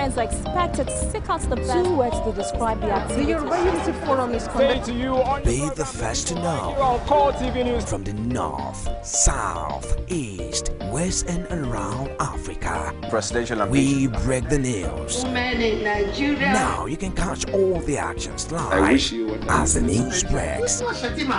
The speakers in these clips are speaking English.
Nigerians are expected to seek out the best. Two words to describe the activity. The Yoruba Unity Forum is conducted. Be the first to know. From the north, south, east, west and around Africa. Presidential we break the news. Women in Nigeria. Now you can catch all the actions live as the news breaks.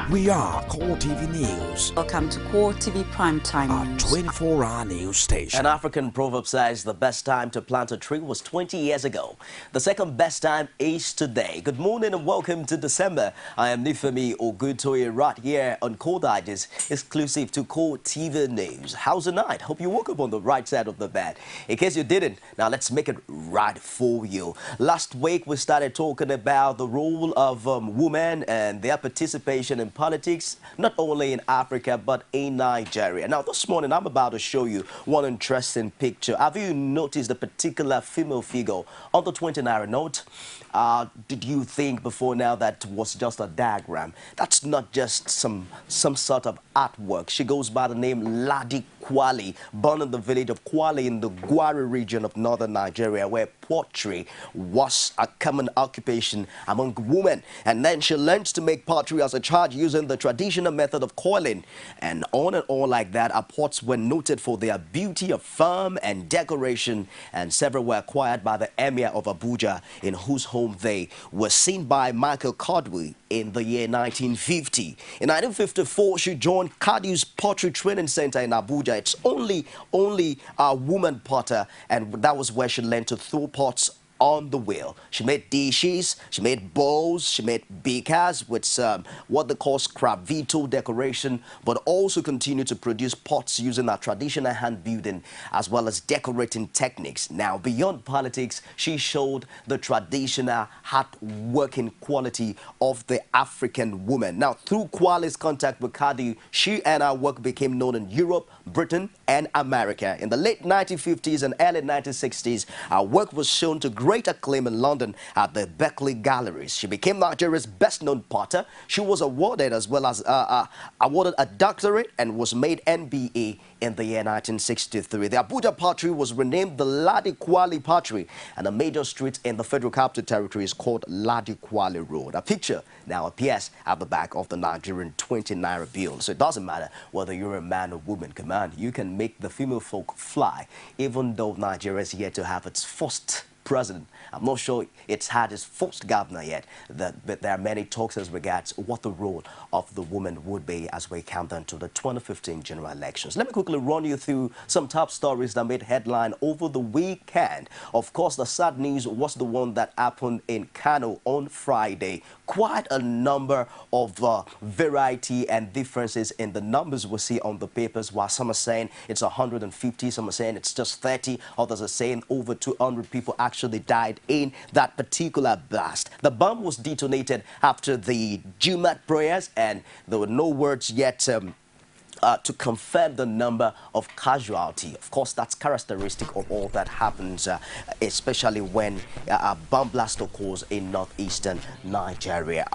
We are Core TV News. Welcome to Core TV Primetime News. A 24-hour news station. An African proverb says the best time to plant a tree was 20 years ago. The second best time is today. Good morning and welcome to December. I am Nifemi Ogutoye right here on Core Digest, exclusive to Core TV News. How's the night? Hope you woke up on the right side of the bed. In case you didn't, now let's make it right for you. Last week we started talking about the role of women and their participation in politics, not only in Africa but in Nigeria. Now this morning I'm about to show you one interesting picture. Have you noticed the particular female figure on the 20 naira note? Did you think before now that was just a diagram? That's not just some sort of artwork. She goes by the name Ladi Kwali, born in the village of Kwali in the Kwali region of northern Nigeria, where pottery was a common occupation among women. And then she learned to make pottery as a child using the traditional method of coiling. And on like that, her pots were noted for their beauty of form and decoration, and several were acquired by the Emir of Abuja, in whose home they were seen by Michael Codwell in the year 1950. In 1954, she joined Cadi's Pottery Training Center in Abuja. It's only a woman potter, and that was where she learned to throw pots on the wheel. She made dishes, she made bowls, she made beakers with what they call scravito decoration, but also continued to produce pots using her traditional hand building as well as decorating techniques. Now, beyond politics, she showed the traditional hard-working quality of the African woman. Now, through Kwali's contact with Kadi, she and her work became known in Europe, Britain, and America. In the late 1950s and early 1960s, her work was shown to great acclaim in London at the Berkeley Galleries. She became Nigeria's best-known potter. She was awarded as well as awarded a doctorate and was made MBA in the year 1963. The Abuja pottery was renamed the Ladi Kwali pottery, and a major street in the Federal Capital Territory is called Ladi Kwali Road. A picture now appears at the back of the Nigerian 20 naira bill. So it doesn't matter whether you're a man or woman, command, you can make the female folk fly, even though Nigeria is yet to have its first president. I'm not sure it's had its first governor yet, but there are many talks as regards what the role of the woman would be as we count down to the 2015 general elections. Let me quickly run you through some top stories that made headline over the weekend. Of course, the sad news was the one that happened in Kano on Friday. Quite a number of variety and differences in the numbers we see on the papers, while some are saying it's 150, some are saying it's just 30, others are saying over 200 people actually died in that particular blast. The bomb was detonated after the Jumat prayers, and there were no words yet to confirm the number of casualty. Of course, that's characteristic of all that happens, especially when a bomb blast occurs in northeastern Nigeria.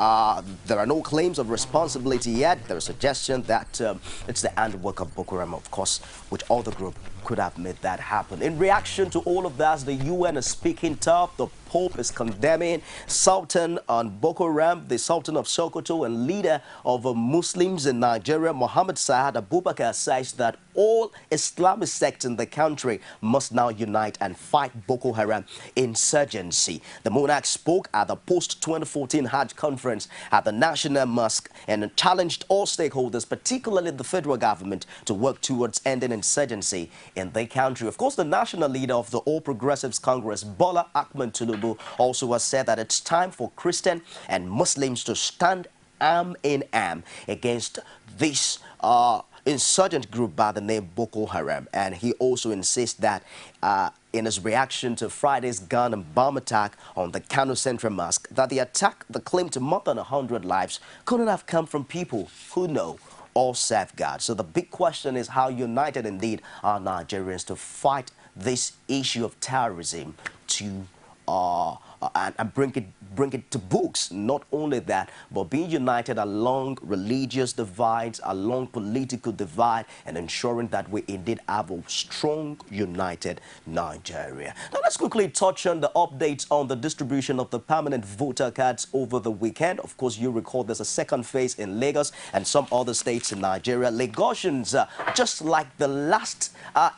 There are no claims of responsibility yet. There is a suggestion that it's the handwork of Boko Haram, of course, which other group could have made that happen. In reaction to all of that, the UN is speaking tough. The Pope is condemning Sultan on Boko Haram, the Sultan of Sokoto and leader of Muslims in Nigeria, Mohammed Saad Abubakar, says that all Islamic sects in the country must now unite and fight Boko Haram insurgency. The monarch spoke at the post-2014 Hajj conference at the National Mosque and challenged all stakeholders, particularly the federal government, to work towards ending insurgency in the country. Of course, the national leader of the All Progressives Congress, Bola Ahmed Tinubu, also has said that it's time for Christians and Muslims to stand arm in arm against this insurgent group by the name Boko Haram. And he also insists that in his reaction to Friday's gun and bomb attack on the Kano Central Mosque, that the attack that claimed more than 100 lives couldn't have come from people who know or serve God. So the big question is, how united indeed are Nigerians to fight this issue of terrorism, to and bring it to books. Not only that, but being united along religious divides, along political divide, and ensuring that we indeed have a strong, united Nigeria. Now let's quickly touch on the updates on the distribution of the permanent voter cards over the weekend. Of course, you recall there's a second phase in Lagos and some other states in Nigeria. Lagosians, just like the last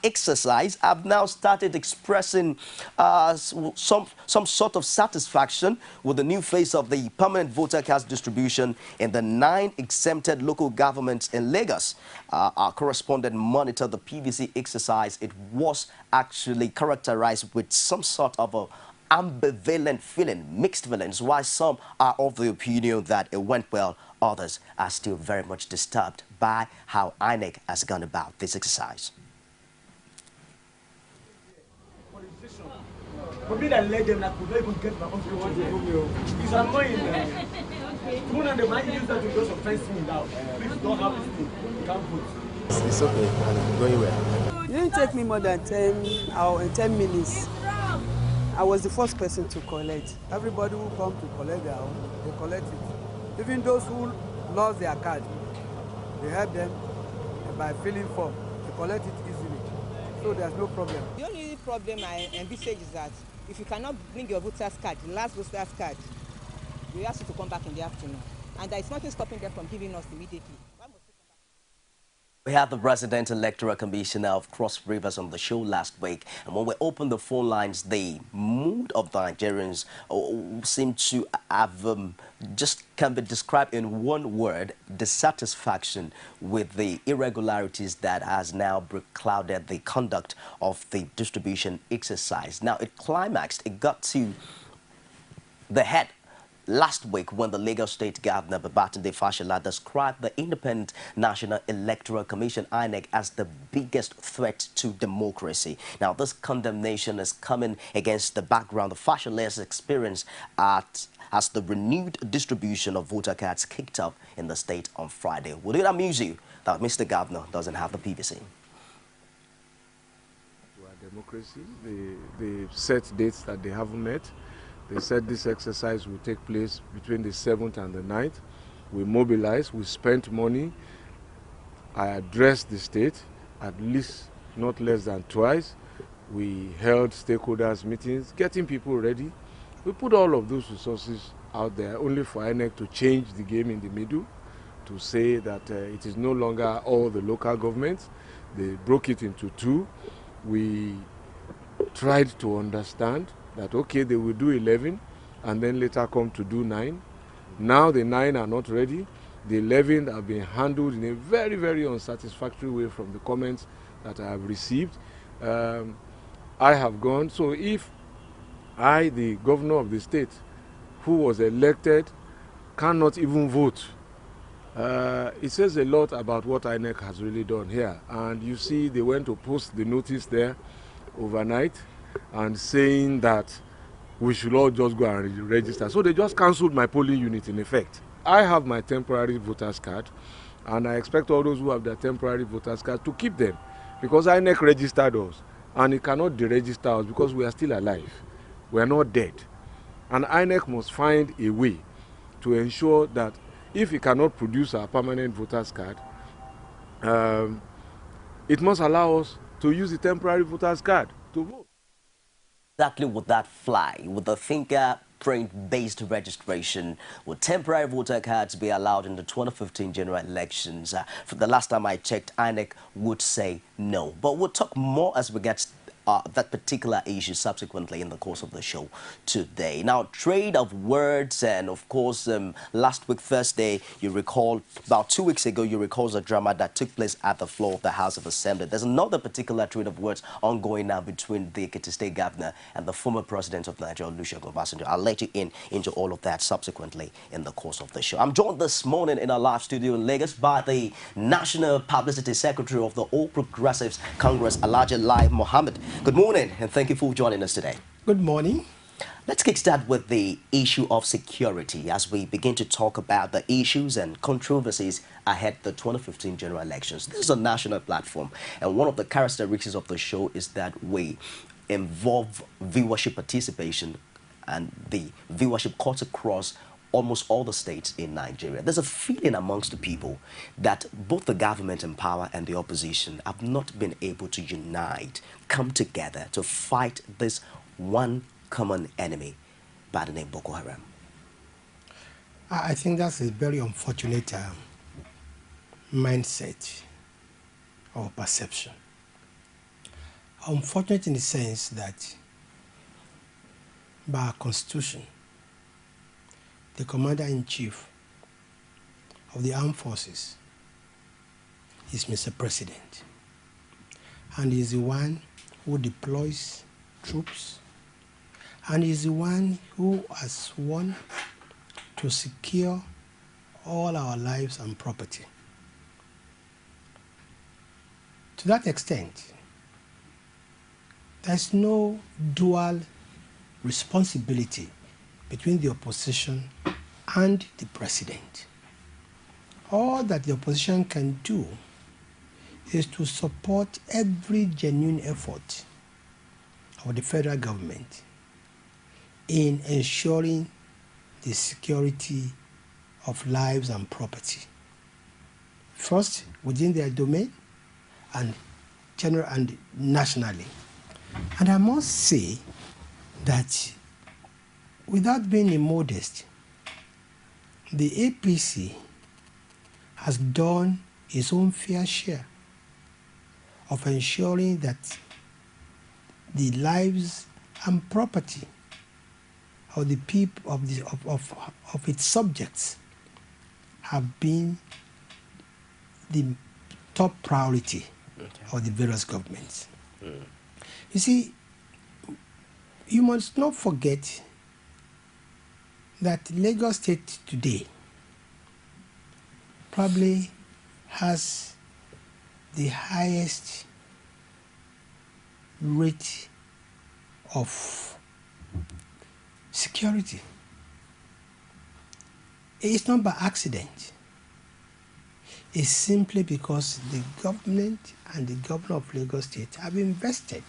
exercise, have now started expressing some sort of satisfaction with the new phase of the permanent voter cards distribution in the 9 exempted local governments in Lagos. Our correspondent monitored the PVC exercise. It was actually characterized with some sort of a ambivalent feeling, mixed feelings, while some are of the opinion that it went well, others are still very much disturbed by how INEC has gone about this exercise. For me, that led them, I could not even get my own picture. It's annoying. Even when the man use that to just offense me now, please don't have this thing. You can't vote. It's okay, and it's going well. It didn't take me more than 10 minutes. I was the first person to collect. Everybody who come to collect their own, they collect it. Even those who lost their card, they help them by filling form. They collect it easily. So there's no problem. The only problem I envisage is that if you cannot bring your voter's card, the last voter's card, we ask you to come back in the afternoon. And there is nothing stopping them from giving us immediately. We had the Resident Electoral Commissioner of Cross Rivers on the show last week, and when we opened the phone lines, the mood of Nigerians seemed to have just can be described in one word: dissatisfaction with the irregularities that has now clouded the conduct of the distribution exercise. Now, it climaxed, it got to the head last week when the Lagos State Governor, Babatunde Fashola, described the Independent National Electoral Commission, INEC, as the biggest threat to democracy. Now, this condemnation is coming against the background of Fashola's experience as the renewed distribution of voter cards kicked off in the state on Friday. Would it amuse you that Mr. Governor doesn't have the PVC? To our democracy, they set dates that they haven't met. They said this exercise will take place between the 7th and the 9th. We mobilized, we spent money. I addressed the state at least not less than twice. We held stakeholders meetings, getting people ready. We put all of those resources out there only for INEC to change the game in the middle, to say that it is no longer all the local governments. They broke it into 2. We tried to understand that, okay, they will do 11 and then later come to do 9. Now the 9 are not ready. The 11 have been handled in a very, very unsatisfactory way from the comments that I have received. I have gone. So if I, the governor of the state, who was elected, cannot even vote, it says a lot about what INEC has really done here. And you see, they went to post the notice there overnight and saying that we should all just go and register. So they just cancelled my polling unit in effect. I have my temporary voter's card, and I expect all those who have their temporary voter's card to keep them, because INEC registered us, and it cannot deregister us because we are still alive. We are not dead. And INEC must find a way to ensure that if it cannot produce our permanent voter's card, it must allow us to use the temporary voter's card to vote. Exactly would that fly? Would the fingerprint-based registration, would temporary voter cards be allowed in the 2015 general elections? For the last time I checked, INEC would say no. But we'll talk more as we get that particular issue subsequently in the course of the show today. Now, trade of words, and of course, last week, Thursday, you recall, about 2 weeks ago, you recall the drama that took place at the floor of the House of Assembly. There's another particular trade of words ongoing now between the Ekiti State Governor and the former President of Nigeria, Olusegun Obasanjo. I'll let you into all of that subsequently in the course of the show. I'm joined this morning in our live studio in Lagos by the National Publicity Secretary of the All Progressives Congress, LAI MOHAMMED. Good morning, and thank you for joining us today. Good morning. Let's kickstart with the issue of security as we begin to talk about the issues and controversies ahead the 2015 general elections. This is a national platform, and one of the characteristics of the show is that we involve viewership participation and the viewership cuts across almost all the states in Nigeria. There's a feeling amongst the people that both the government in power and the opposition have not been able to unite, come together to fight this one common enemy by the name Boko Haram. I think that's a very unfortunate mindset or perception. Unfortunate in the sense that by our constitution, the commander-in-chief of the armed forces is Mr. President, and he is the one who deploys troops, and he is the one who has sworn to secure all our lives and property. To that extent, there's no dual responsibility between the opposition and the president. All that the opposition can do is to support every genuine effort of the federal government in ensuring the security of lives and property. First, within their domain, and general and nationally. And I must say that without being immodest, the APC has done its own fair share of ensuring that the lives and property of the people of its subjects have been the top priority of the various governments. You see, you must not forget that Lagos State today probably has the highest rate of security. It's not by accident. It's simply because the government and the governor of Lagos State have invested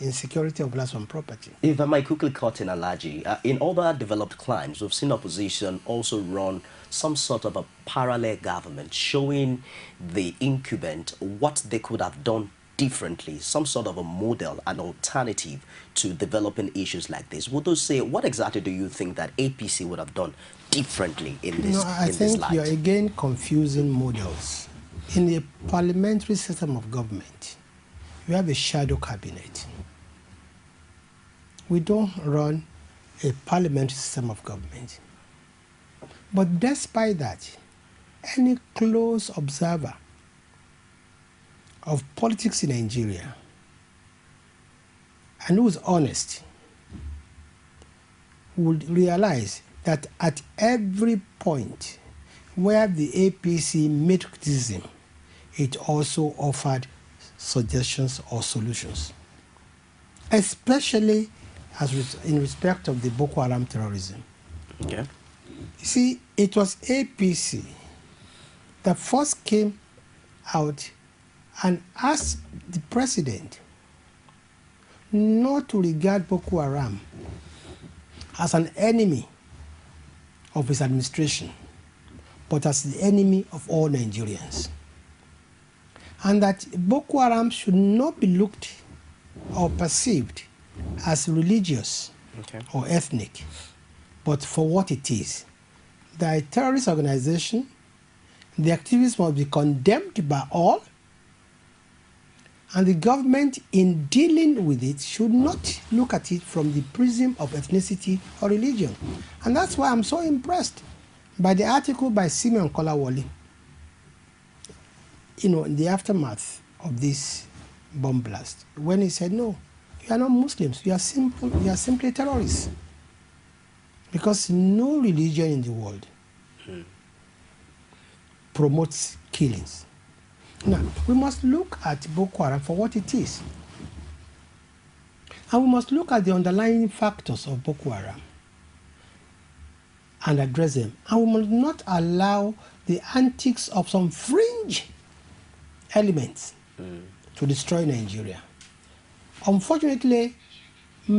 in security of lives and property. If I might quickly cut in, Ladi, in other developed climes, we've seen opposition also run some sort of a parallel government, showing the incumbent what they could have done differently, some sort of a model, an alternative to developing issues like this. Would you say, what exactly do you think that APC would have done differently in this, I think you're again confusing models. In the parliamentary system of government, you have a shadow cabinet. We don't run a parliamentary system of government. But despite that, any close observer of politics in Nigeria and who is honest would realize that at every point where the APC made criticism, it also offered suggestions or solutions, especially in respect of the Boko Haram terrorism. Okay. You see, it was APC that first came out and asked the president not to regard Boko Haram as an enemy of his administration, but as the enemy of all Nigerians. And that Boko Haram should not be looked or perceived as religious or ethnic, but for what it is. They are a terrorist organization. The activities must be condemned by all, and the government in dealing with it should not look at it from the prism of ethnicity or religion. And that's why I'm so impressed by the article by Simeon Kolawole, in the aftermath of this bomb blast, when he said, no, you are not Muslims, you are simply terrorists. Because no religion in the world promotes killings. Now, we must look at Boko Haram for what it is. And we must look at the underlying factors of Boko Haram and address them. And we must not allow the antics of some fringe elements to destroy Nigeria. Unfortunately,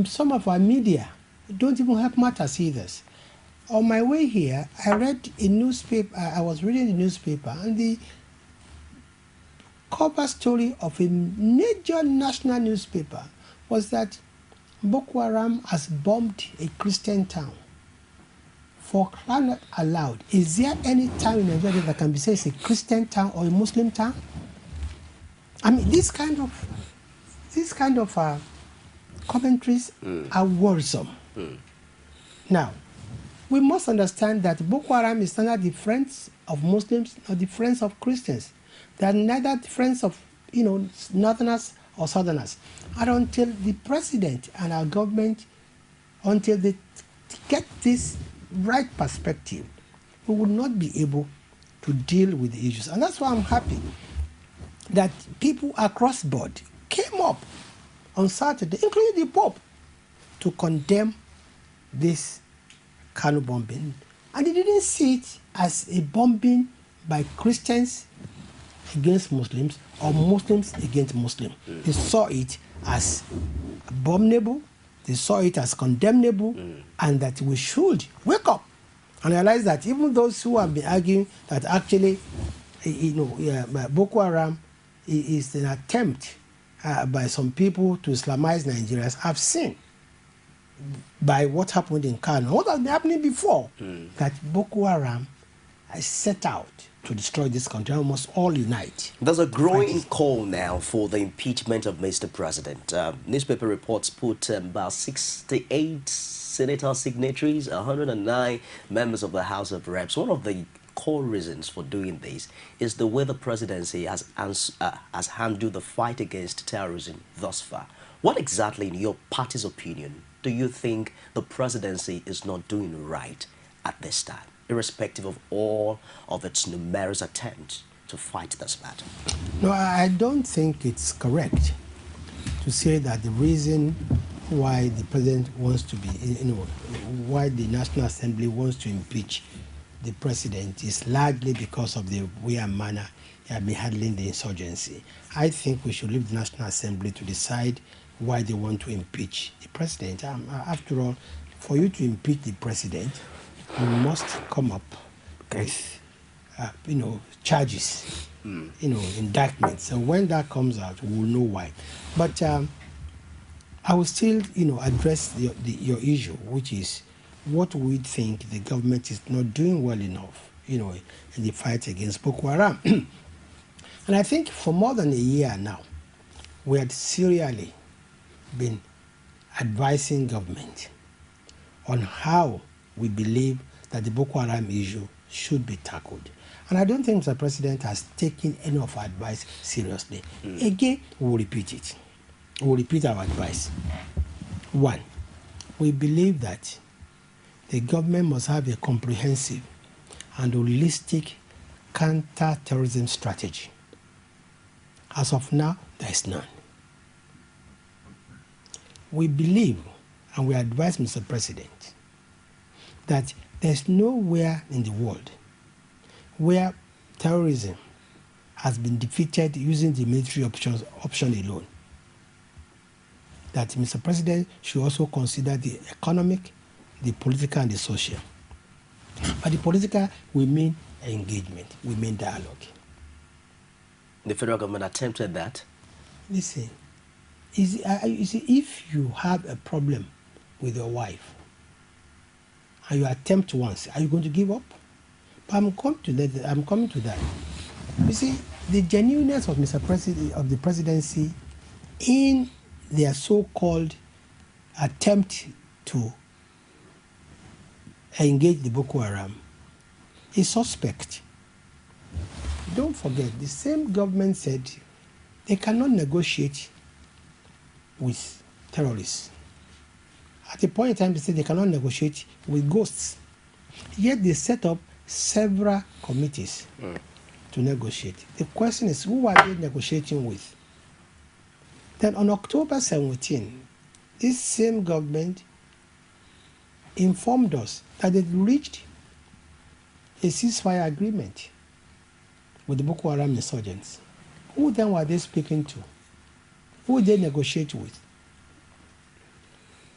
some of our media don't even help matters either. On my way here, I read a newspaper. I was reading the newspaper, and the cover story of a major national newspaper was that Boko Haram has bombed a Christian town. For crying out aloud, is there any town in Nigeria that can be said it's a Christian town or a Muslim town? I mean, this kind of commentaries are worrisome. Now, we must understand that Boko Haram is neither the friends of Muslims nor the friends of Christians. They are neither the friends of, Northerners or Southerners. And until the president and our government, until they get this right perspective, we will not be able to deal with the issues. And that's why I'm happy that people across board came up on Saturday, including the Pope, to condemn this Kanu bombing. And they didn't see it as a bombing by Christians against Muslims or Muslims against Muslims. They saw it as abominable, they saw it as condemnable, and that we should wake up and realize that even those who have been arguing that actually, Boko Haram is an attempt by some people to Islamize Nigerians, have seen by what happened in Kano, what has been happening before, that Boko Haram has set out to destroy this country. We must all unite. There's a growing call now for the impeachment of Mr. President. Newspaper reports put about 68 senator signatories, 109 members of the House of Reps. One of the core reasons for doing this is the way the presidency has handled the fight against terrorism thus far. What exactly, in your party's opinion, do you think the presidency is not doing right at this time, irrespective of all of its numerous attempts to fight this battle? No, I don't think it's correct to say that the reason why the president wants to be, why the National Assembly wants to impeach the president is largely because of the way and manner he has been handling the insurgency. I think we should leave the National Assembly to decide why they want to impeach the president. After all, for you to impeach the president, you must come up with, charges, indictments. So when that comes out, we will know why. But I will still, address your issue, which is what we think the government is not doing well enough, in the fight against Boko Haram. And I think for more than a year now, we had serially been advising government on how we believe that the Boko Haram issue should be tackled. And I don't think the president has taken any of our advice seriously. Again, we'll repeat it. We'll repeat our advice. One, we believe that the government must have a comprehensive and holistic counter-terrorism strategy. As of now, there is none. We believe, and we advise Mr. President, that there's nowhere in the world where terrorism has been defeated using the military option alone. That Mr. President should also consider the economic, the political, and the social. By the political, we mean engagement, we mean dialogue. The federal government attempted that. Listen, you see, if you have a problem with your wife and you attempt once, are you going to give up? But I'm coming to that. You see, the genuineness of Mr. President, of the presidency, in their so-called attempt to engage the Boko Haram is suspect. Don't forget, the same government said they cannot negotiate with terrorists. At a point in time, they said they cannot negotiate with ghosts. Yet they set up several committees to negotiate. The question is, who are they negotiating with? Then on October 17, this same government informed us that they'd reached a ceasefire agreement with the Boko Haram insurgents. Who then were they speaking to? Who did they negotiate with?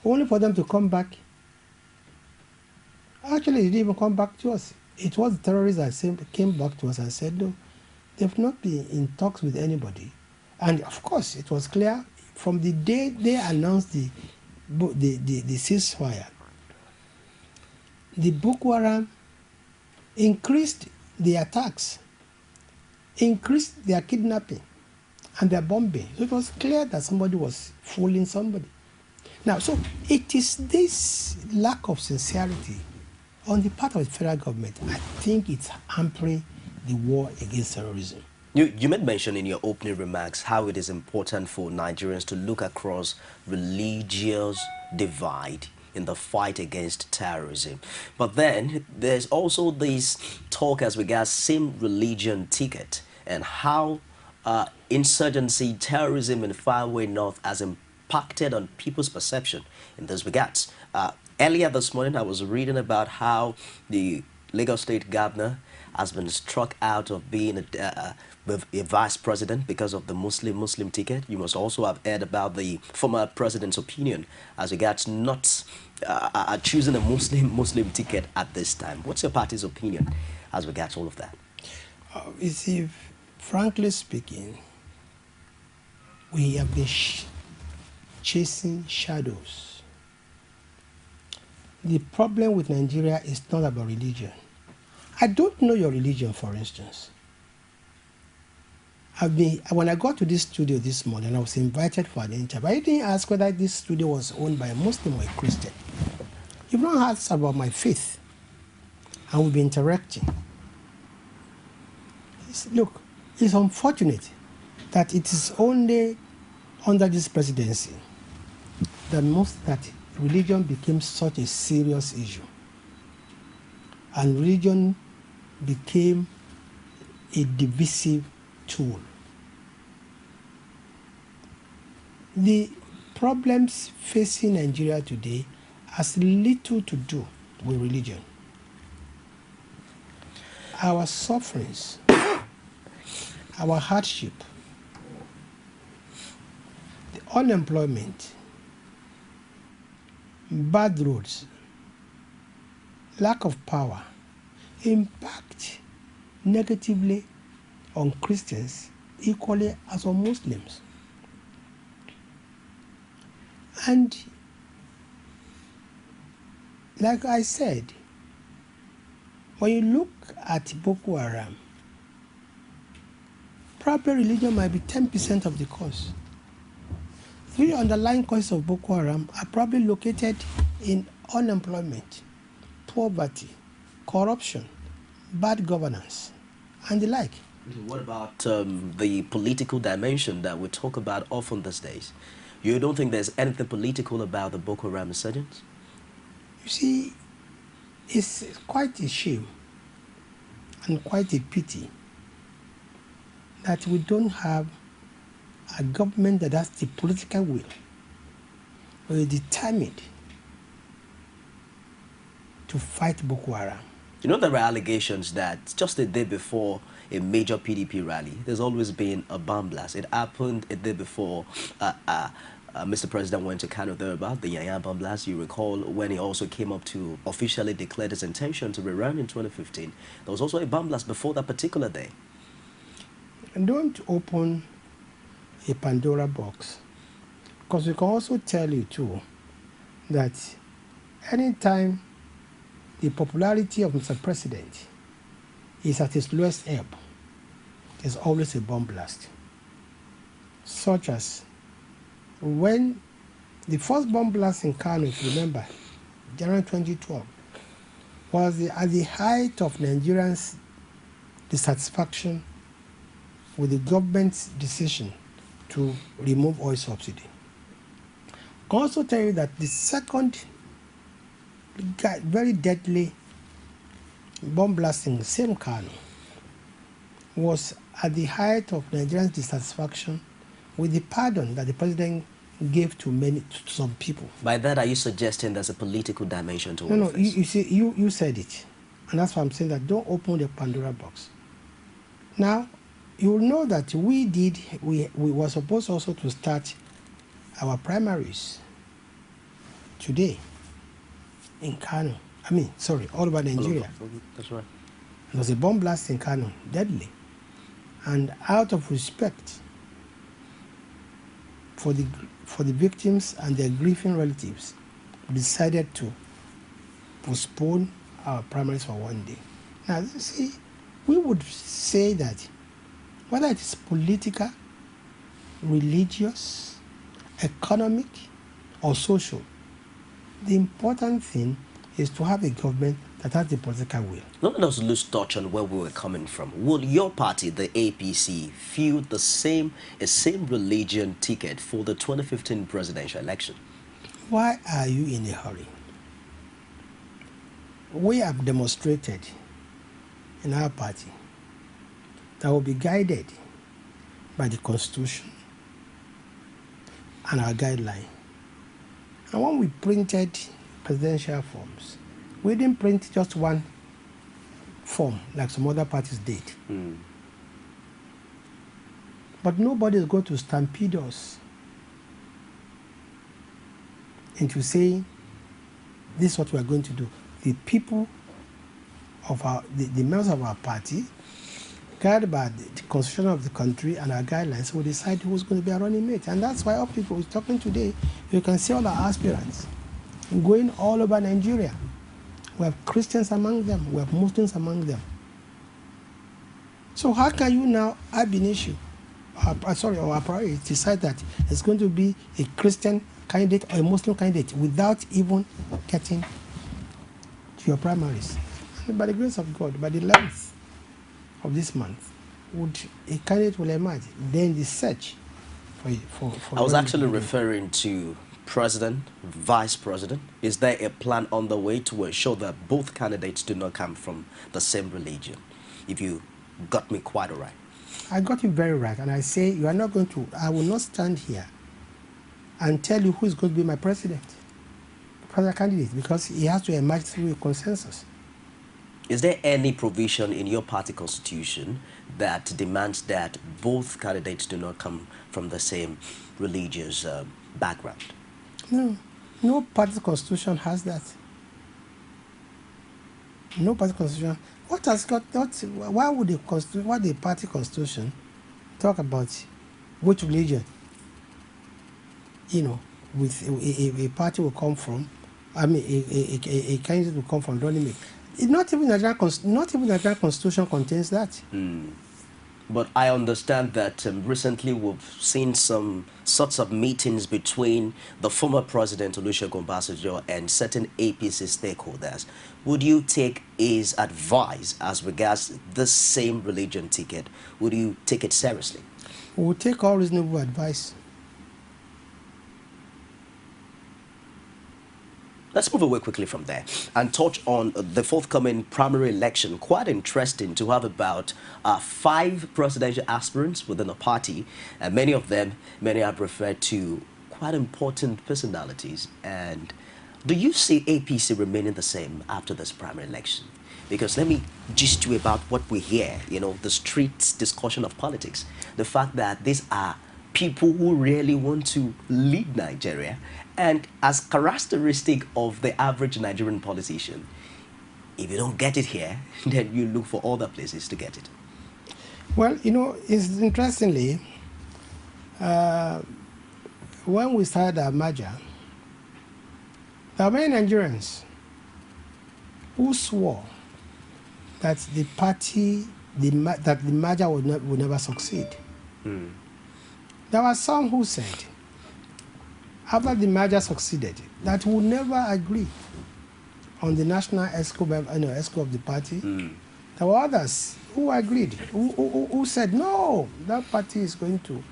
Only for them to come back Actually, it didn't even come back to us. It was the terrorists that came back to us and said, no, they've not been in talks with anybody. And of course, it was clear from the day they announced the ceasefire, the Boko Haram increased the attacks, increased their kidnapping and their bombing. So it was clear that somebody was fooling somebody. Now, so it is this lack of sincerity on the part of the federal government, I think it's hampering the war against terrorism. You made mention in your opening remarks how it is important for Nigerians to look across religious divide in the fight against terrorism. But then there's also this talk as regards same religion ticket and how insurgency, terrorism in faraway north has impacted on people's perception in those regards. Earlier this morning, I was reading about how the Lagos State governor has been struck out of being a vice president because of the Muslim ticket. You must also have heard about the former president's opinion as regards not choosing a Muslim ticket at this time. What's your party's opinion as regards all of that? You see, frankly speaking, we have been chasing shadows. The problem with Nigeria is not about religion. I don't know your religion, for instance. When I got to this studio this morning, I was invited for an interview. I didn't ask whether this studio was owned by a Muslim or a Christian. You've not asked about my faith, and we've been interacting. Look, it's unfortunate that it is only under this presidency that religion became such a serious issue, and religion became a divisive tool. The problems facing Nigeria today has little to do with religion. Our sufferings, our hardship, the unemployment, bad roads, lack of power impact negatively on Christians equally as on Muslims. And like I said, when you look at Boko Haram, probably religion might be 10% of the cause. Three underlying causes of Boko Haram are probably located in unemployment, poverty, corruption, bad governance, and the like. What about the political dimension that we talk about often these days? You don't think there's anything political about the Boko Haram insurgents? You see, it's quite a shame and quite a pity that we don't have a government that has the political will or is determined to fight Boko Haram. You know, there were allegations that just a day before a major PDP rally, there's always been a bomb blast. It happened a day before Mr. President went to Kano there about the Yaya bomb blast. You recall when he also came up to officially declare his intention to rerun in 2015. There was also a bomb blast before that particular day. And don't open a Pandora box, because we can also tell you too that anytime the popularity of Mr. President is at its lowest ebb, there's always a bomb blast. Such as when the first bomb blast in Kano, if you remember, January 2012, was at the height of Nigerians' dissatisfaction with the government's decision to remove oil subsidy. I can also tell you that the second very deadly bomb blast in the same Kano was at the height of Nigerians' dissatisfaction with the pardon that the president gave to some people. By that, are you suggesting there's a political dimension to all No, of this? you see, you said it. And that's why I'm saying that don't open the Pandora box. Now, you will know that we were supposed also to start our primaries today in Kano. all over Nigeria. That's right. There was a bomb blast in Kano, deadly. And out of respect for the victims and their grieving relatives, we decided to postpone our primaries for one day. Now, you see, we would say that whether it is political, religious, economic, or social, the important thing is to have a government that has the political will. Let us lose touch on where we were coming from. Will your party, the APC, field a same religion ticket for the 2015 presidential election? Why are you in a hurry? We have demonstrated in our party that will be guided by the Constitution and our guideline. And when we printed presidential forms, we didn't print just one form like some other parties did. But nobody is going to stampede us into saying this is what we are going to do. The people of the members of our party, guided by the constitution of the country and our guidelines, will decide who's going to be our running mate. And that's why all people we're talking today, you can see all our aspirants going all over Nigeria. We have Christians among them, we have Muslims among them. So how can you now, ab initio, or a priori, decide that it's going to be a Christian candidate or a Muslim candidate without even getting to your primaries? And by the grace of God, by the 11th of this month, a candidate will emerge. Then the search for I was actually referring to president, vice president. Is there a plan on the way to ensure that both candidates do not come from the same religion? If you got me quite all right. I got you very right, and I say you are not going to, I will not stand here and tell you who is going to be my president candidate, because he has to emerge through a consensus. Is there any provision in your party constitution that demands that both candidates do not come from the same religious background? No. No party constitution has that. No party constitution. What has got that? Why would the party constitution talk about which religion, with a party will come from, a candidate will come from running mate? Not even Nigerian constitution contains that. But I understand that recently we've seen some sorts of meetings between the former president Olusegun Obasanjo and certain APC stakeholders. Would you take his advice as regards the same religion ticket? Would you take it seriously? We will take all reasonable advice. Let's move away quickly from there and touch on the forthcoming primary election. Quite interesting to have about 5 presidential aspirants within a party, and many have referred to quite important personalities. And do you see APC remaining the same after this primary election? Because let me gist you about what we hear, the street discussion of politics. The fact that these are people who really want to lead Nigeria, and as characteristic of the average Nigerian politician, if you don't get it here, then you look for other places to get it. Well, it's interestingly, when we started our merger, there are many Nigerians who swore that the merger would never succeed. There were some who said, after the merger succeeded, that we would never agree on the national ESCO of the party. There were others who agreed, who said, no, that party is going to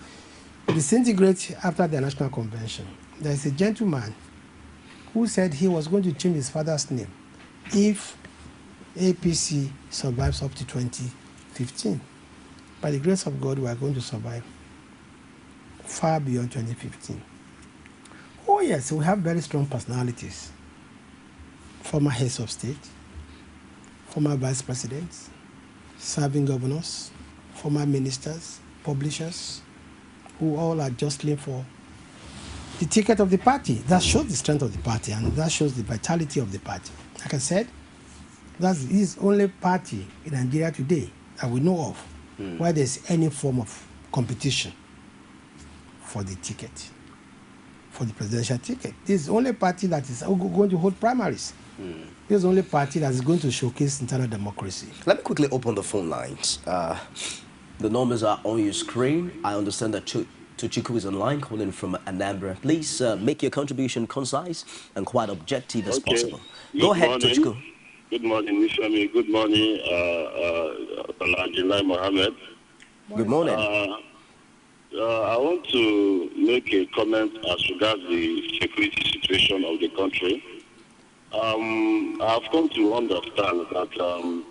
disintegrate after the national convention. There's a gentleman who said he was going to change his father's name if APC survives up to 2015. By the grace of God, we are going to survive far beyond 2015. Oh yes, we have very strong personalities. Former heads of state, former vice presidents, serving governors, former ministers, publishers, who all are jostling for the ticket of the party. That shows the strength of the party, and that shows the vitality of the party. Like I said, that's the only party in Nigeria today that we know of where there's any form of competition for the ticket, for the presidential ticket. This is the only party that is going to hold primaries. This is the only party that is going to showcase internal democracy. Let me quickly open the phone lines. The numbers are on your screen. I understand that Tuchiku is online, calling from Anambra. Please make your contribution concise and quite objective as possible. Go ahead, Tuchiku. Good morning, Nishami. Good morning, Ladi Mohammed. Good morning. I want to make a comment as regards the security situation of the country. I've come to understand that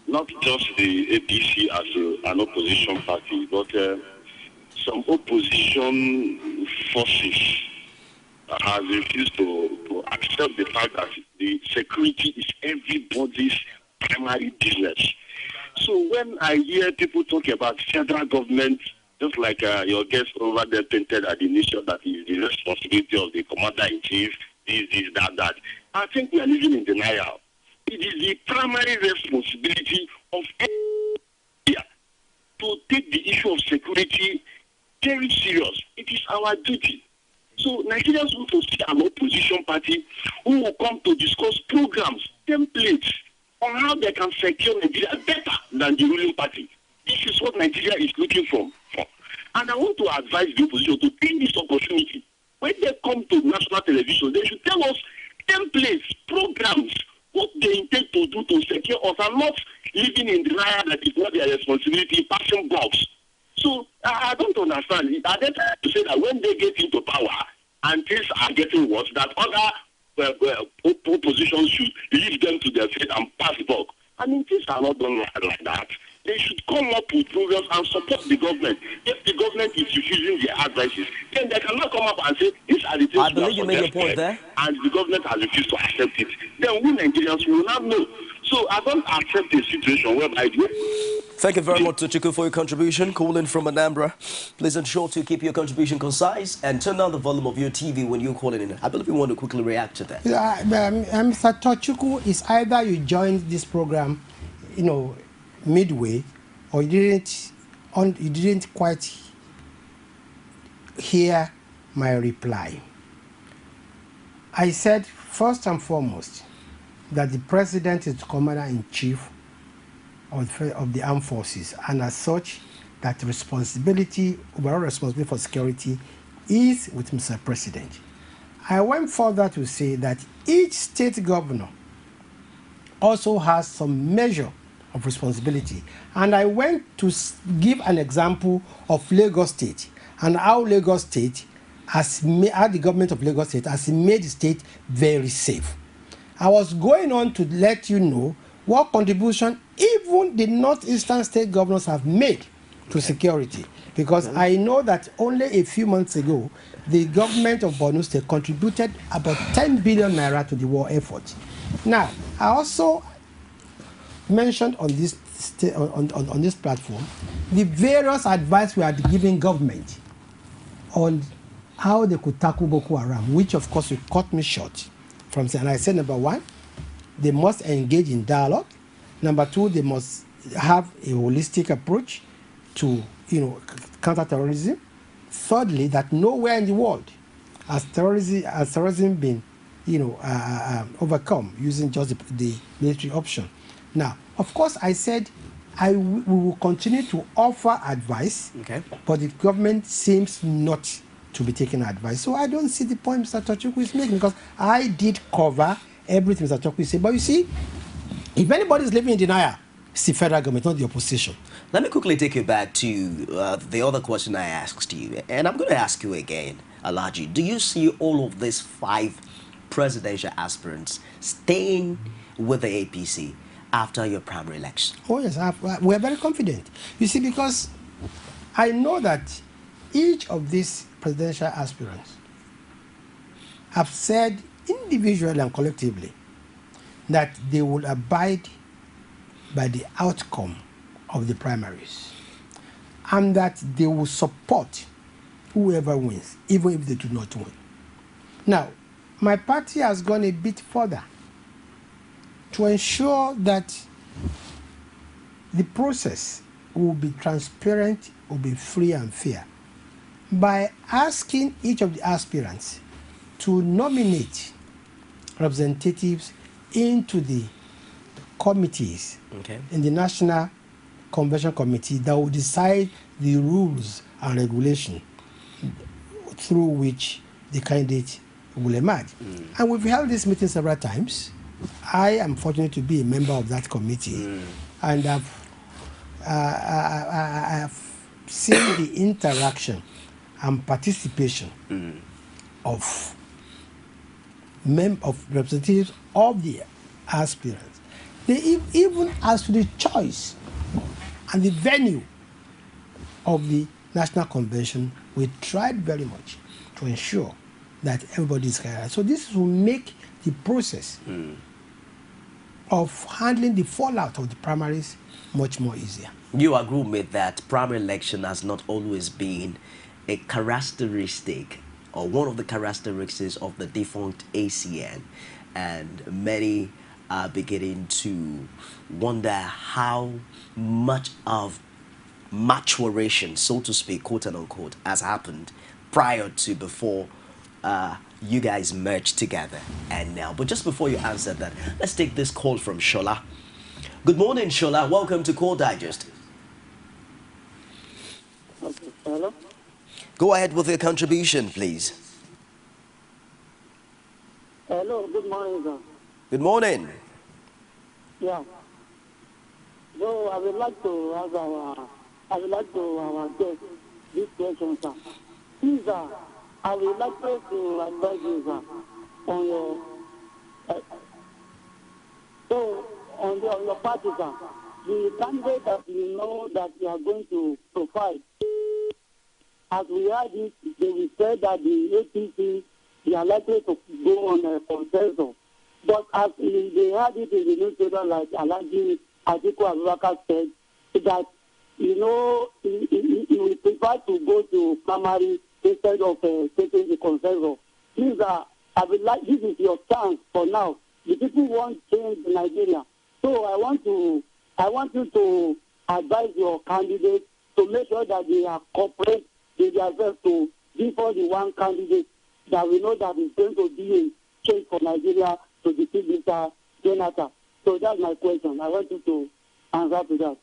not just the APC as an opposition party, but some opposition forces has refused to accept the fact that the security is everybody's primary business. So when I hear people talk about federal government, just like your guest over there painted at the initial, that is the responsibility of the commander-in-chief, this, that, I think we are living in denial. It is the primary responsibility of India to take the issue of security very serious. It is our duty. So Nigerians want to see an opposition party who will come to discuss programs, templates on how they can secure Nigeria better than the ruling party. This is what Nigeria is looking for. And I want to advise the opposition to take this opportunity. When they come to national television, they should tell us templates, programs, what they intend to do to secure us and not living in denial that is not their responsibility, passing blocks. So I don't understand. Are they trying to say that when they get into power and things are getting worse, that other opposition should leave them to their fate and pass the buck? I mean, things are not done like that. They should come up with programs and support the government. If the government is refusing their advices, then they cannot come up and say, these are the things I believe you made your point there. And the government has refused to accept it. Then we Nigerians will not know. So I don't accept a situation whereby... Thank you very much, Tuchiku, for your contribution. Calling from Anambra. Please ensure to keep your contribution concise and turn down the volume of your TV when you're calling in. I believe you want to quickly react to that. Mr. Tuchiku, is either you joined this program, midway, or you didn't quite hear my reply. I said, first and foremost, that the president is the commander-in-chief of the armed forces, and as such, that responsibility, overall responsibility for security, is with Mr. President. I went further to say that each state governor also has some measure of responsibility, and I went to give an example of Lagos State and how Lagos State how the government of Lagos State has made the state very safe. I was going on to let you know what contribution even the northeastern state governors have made to security, because I know that only a few months ago the government of Borno State contributed about 10 billion naira to the war effort. Now, I also mentioned on this on this platform the various advice we are giving government on how they could tackle Boko Haram, which of course you cut me short from saying. And I said, number one, they must engage in dialogue. Number two, they must have a holistic approach to counter-terrorism. Thirdly, that nowhere in the world has terrorism been overcome using just the military option. Now, of course, I said we will continue to offer advice, but the government seems not to be taking advice. So I don't see the point Mr. Tuchiku is making, because I did cover everything Mr. Tuchiku said. But you see, if anybody is living in denial, it's the federal government, not the opposition. Let me quickly take you back to the other question I asked you, and I'm going to ask you again, Alaji. Do you see all of these 5 presidential aspirants staying with the APC after your primary election? Oh yes, we're very confident. You see, because I know that each of these presidential aspirants have said individually and collectively that they will abide by the outcome of the primaries, and that they will support whoever wins, even if they do not win. Now, my party has gone a bit further to ensure that the process will be transparent, will be free and fair, by asking each of the aspirants to nominate representatives into the committees in the National Convention Committee that will decide the rules and regulation through which the candidate will emerge. And we've held this meeting several times. I am fortunate to be a member of that committee, and I've seen the interaction and participation of representatives of the aspirants. Even as to the choice and the venue of the National Convention, we tried very much to ensure that everybody is clear. So this will make the process of handling the fallout of the primaries much more easier. You agree with that primary election has not always been a characteristic or one of the characteristics of the defunct ACN, and many are beginning to wonder how much of maturation, so to speak, quote and unquote, has happened prior to before you guys merged together and now. But just before you answer that, let's take this call from Shola. Good morning, Shola. Welcome to Call Digest. Hello? Go ahead with your contribution, please. Hello, good morning, sir. Good morning. Yeah. So I would like to ask our guest this question, sir. Please, sir, I would like to advise you, sir, on your on your party, sir. The candidate that you know that you are going to provide. As we heard it, they will say that the APC, they are likely to go on a consensus. But as they had it in the newspaper, like Alhaji Atiku Abubakar said, that, you know, he will prefer to go to primary instead of taking the consensus. Please, I would like, this is your chance for now. The people want change in Nigeria. So I want you to advise your candidates to make sure that they are corporate in themselves to give for the one candidate that we know that is going to be a change for Nigeria to defeat Mr. Jonathan. So that's my question. I want you to answer to that.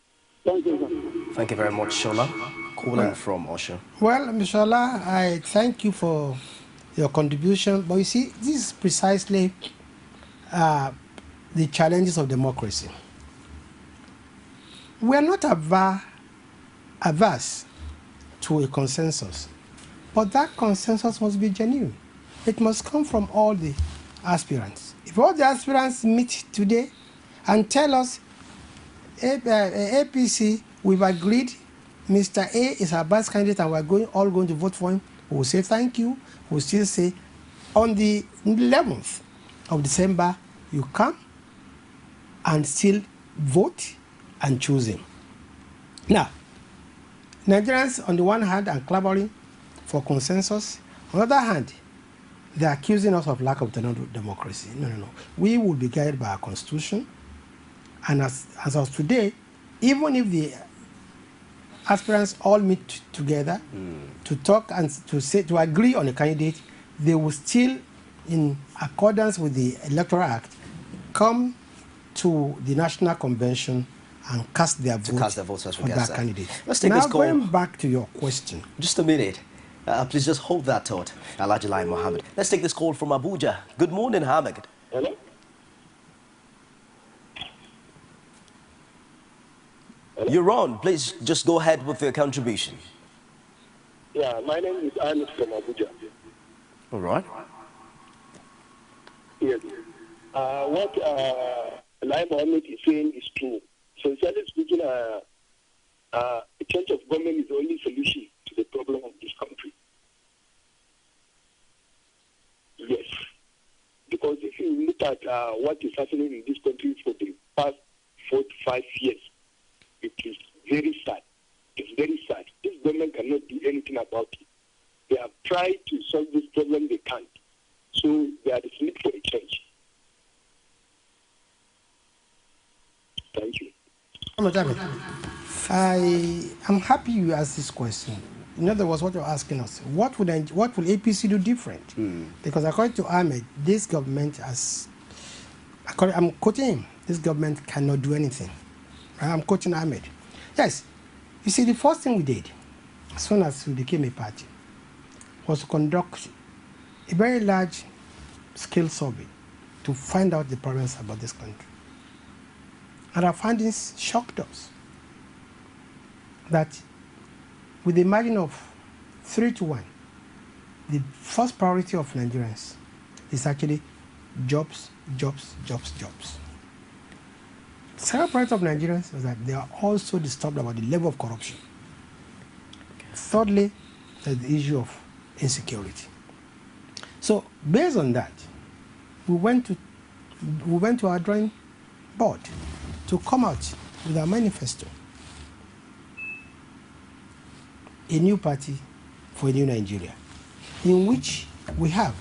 Thank you, sir. Thank you very much, Shola. Calling from Osho. Well, Ms. Shola, I thank you for your contribution. But you see, this is precisely the challenges of democracy. We are not averse to a consensus, but that consensus must be genuine. It must come from all the aspirants. If all the aspirants meet today and tell us, APC, we've agreed, Mr. A is our best candidate and we're all going to vote for him, we'll say thank you. We'll still say, on the 11th of December, you come and still vote and choose him. Now, Nigerians, on the one hand, are clamoring for consensus. On the other hand, they're accusing us of lack of democracy. No. We will be guided by our constitution. And as of today, even if the aspirants all meet together to talk and to agree on a candidate, they will still, in accordance with the Electoral Act, come to the National Convention and cast their vote for that candidate. Let's take now, this call. Going back to your question. Just a minute. Please just hold that thought, LAI Mohammed. Let's take this call from Abuja. Good morning, Hamid. Hello? You're on. Please just go ahead with your contribution. Yeah, my name is Ahmed from Abuja. All right. Yes. What LAI Mohammed is saying is true. Sincerely speaking, a change of government is the only solution to the problem of this country. Yes. Because if you look at what is happening in this country for the past 4 to 5 years, it is very sad. It's very sad. This government cannot do anything about it. They have tried to solve this problem, they can't. So there is need for a change. Thank you. I'm happy you asked this question. In other words, what you're asking us, what will APC do different? Because according to Ahmed, this government I'm quoting him, this government cannot do anything. I'm quoting Ahmed. Yes, you see, the first thing we did, as soon as we became a party, was to conduct a very large scale survey to find out the problems about this country. And our findings shocked us that with a margin of 3-1, the first priority of Nigerians is actually jobs, jobs, jobs, jobs. The second priority of Nigerians is that they are also disturbed about the level of corruption. Thirdly, there's the issue of insecurity. So based on that, we went to our drawing board to come out with our manifesto. A new party for a new Nigeria, in which we have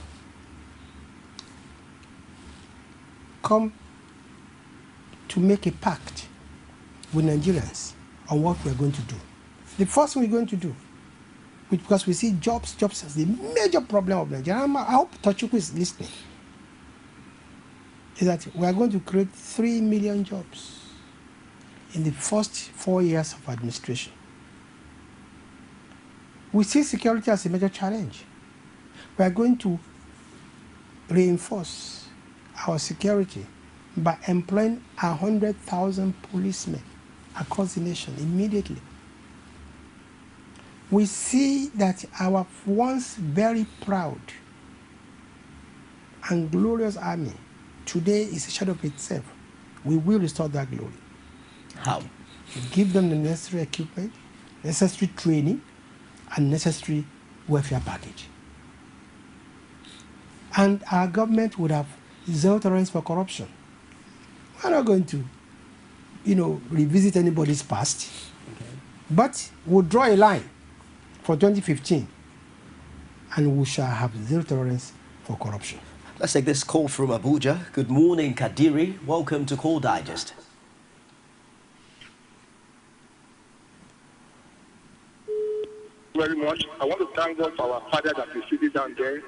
come to make a pact with Nigerians on what we're going to do. The first thing we're going to do, because we see jobs as the major problem of Nigeria. I hope Tochukwu is listening. Is that we are going to create 3 million jobs in the first 4 years of administration. We see security as a major challenge. We are going to reinforce our security by employing 100,000 policemen across the nation immediately. We see that our once very proud and glorious army today is a shadow of itself. We will restore that glory. How? Give them the necessary equipment, necessary training, and necessary welfare package. And our government would have zero tolerance for corruption. We're not going to, revisit anybody's past, but we'll draw a line for 2015, and we shall have zero tolerance for corruption. Let's take this call from Abuja. Good morning, Kadiri. Welcome to Call Digest. Very much. I want to thank God for our father that is sitting down there.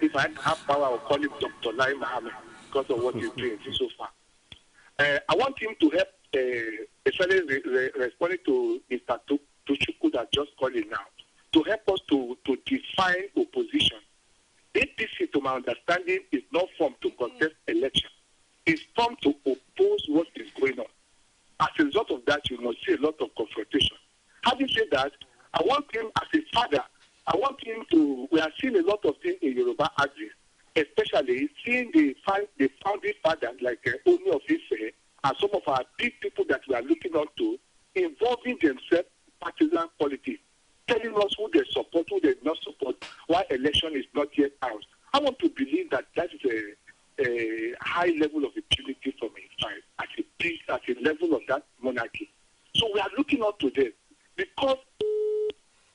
If I have power, I'll call him Dr. LAI Mohammed because of what he's doing so far. I want him to help, especially responding to Mr. Tochukwu that just called in now, to help us to define opposition. APC, to my understanding, is not formed to contest election. It's formed to oppose what is going on. As a result of that, you must see a lot of confrontation. Having said that, I want him as a father, I want him to, we are seeing a lot of things in Yoruba axis, especially seeing the founding fathers like Oni of Ife and some of our big people that we are looking up to involving themselves in partisan politics, telling us who they support, who they not support, why election is not yet out. I want to believe that that is a high level of impunity from inside, at a level of that monarchy. So we are looking up to them because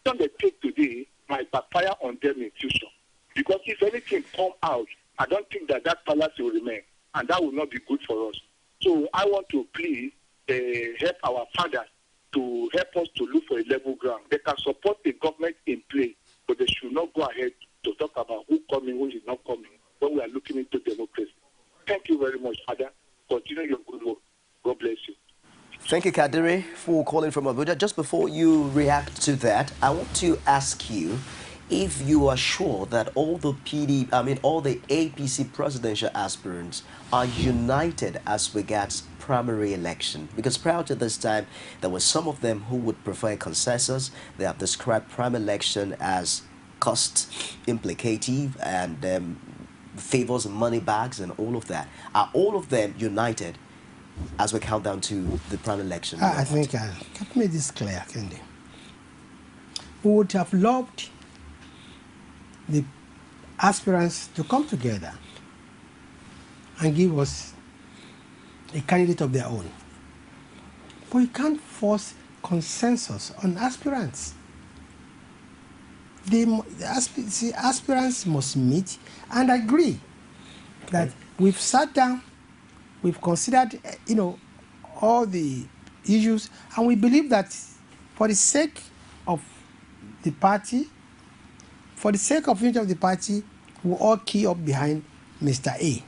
what they take today might backfire on them in future. Because if anything come out, I don't think that palace will remain, and that will not be good for us. So I want to please help our fathers to help us to look for a level ground. They can support the government in place, but they should not go ahead to talk about who coming, who is not coming, when we are looking into democracy. Thank you very much, Father. Continue your good work. God bless you. Thank you, Kadiri, for calling from Abuja. Just before you react to that, I want to ask you if you are sure that all the APC presidential aspirants are united as regards primary election. Because prior to this time, there were some of them who would prefer a consensus. They have described primary election as cost implicative and favors money bags and all of that. Are all of them united as we count down to the primary election? I think I can make this clear, Kendi. We would have loved the aspirants to come together and give us a candidate of their own. But you can't force consensus on aspirants. the aspirants must meet and agree that we've sat down, we've considered, all the issues, and we believe that for the sake of the party, for the sake of unity of the party, we'll all key up behind Mr. A.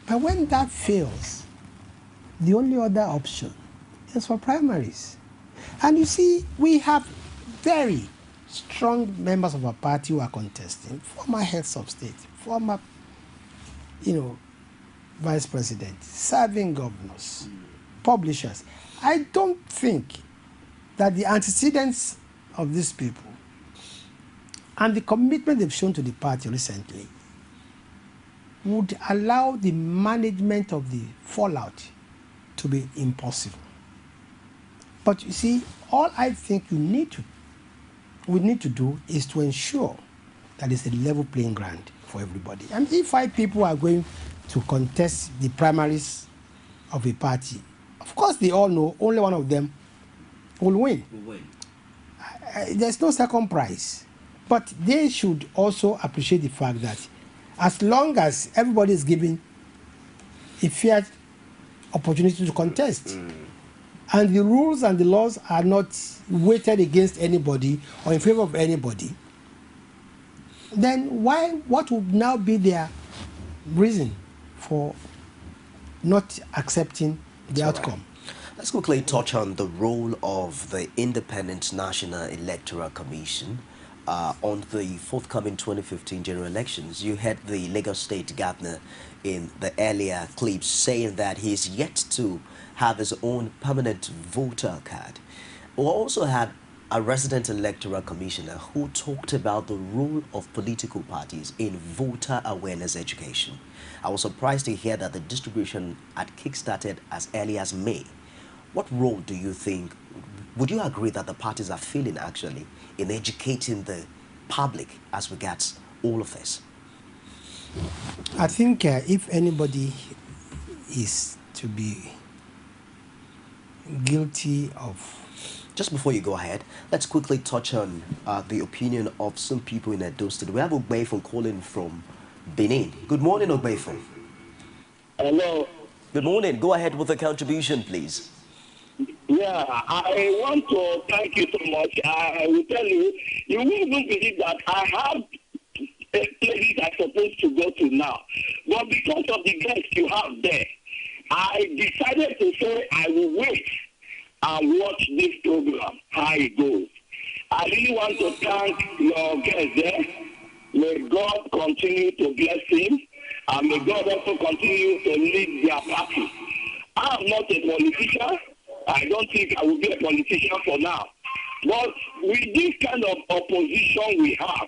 But when that fails, the only other option is for primaries. And you see, we have very strong members of our party who are contesting, former heads of state, former, vice president, serving governors, publishers. I don't think that the antecedents of these people and the commitment they've shown to the party recently would allow the management of the fallout to be impossible. But you see, all I think we need to do is to ensure that it's a level playing ground for everybody. And if 5 people are going to contest the primaries of a party, of course they all know only one of them will win. There's no second prize. But they should also appreciate the fact that as long as everybody is given a fair opportunity to contest, and the rules and the laws are not weighted against anybody or in favor of anybody, then what would now be their reason for not accepting the outcome? Right. Let's quickly touch on the role of the Independent National Electoral Commission on the forthcoming 2015 general elections. You heard the Lagos State Governor in the earlier clips saying that he's yet to have his own permanent voter card. We also had a resident electoral commissioner who talked about the role of political parties in voter awareness education. I was surprised to hear that the distribution had kick-started as early as May. What role do you think, would you agree that the parties are filling actually in educating the public as regards all of this? I think if anybody is to be guilty of... Just before you go ahead, let's quickly touch on the opinion of some people in Edo State. We have Ogbeifon calling from Benin. Good morning, Ogbeifon. Hello. Good morning. Go ahead with the contribution, please. Yeah, I want to thank you so much. I will tell you, you won't even believe that I have places I'm supposed to go to now. But because of the guests you have there, I decided to say I will wait and watch this program, how it goes. I really want to thank your guests there. May God continue to bless him, and may God also continue to lead their party. I'm not a politician. I don't think I will be a politician for now. But with this kind of opposition we have,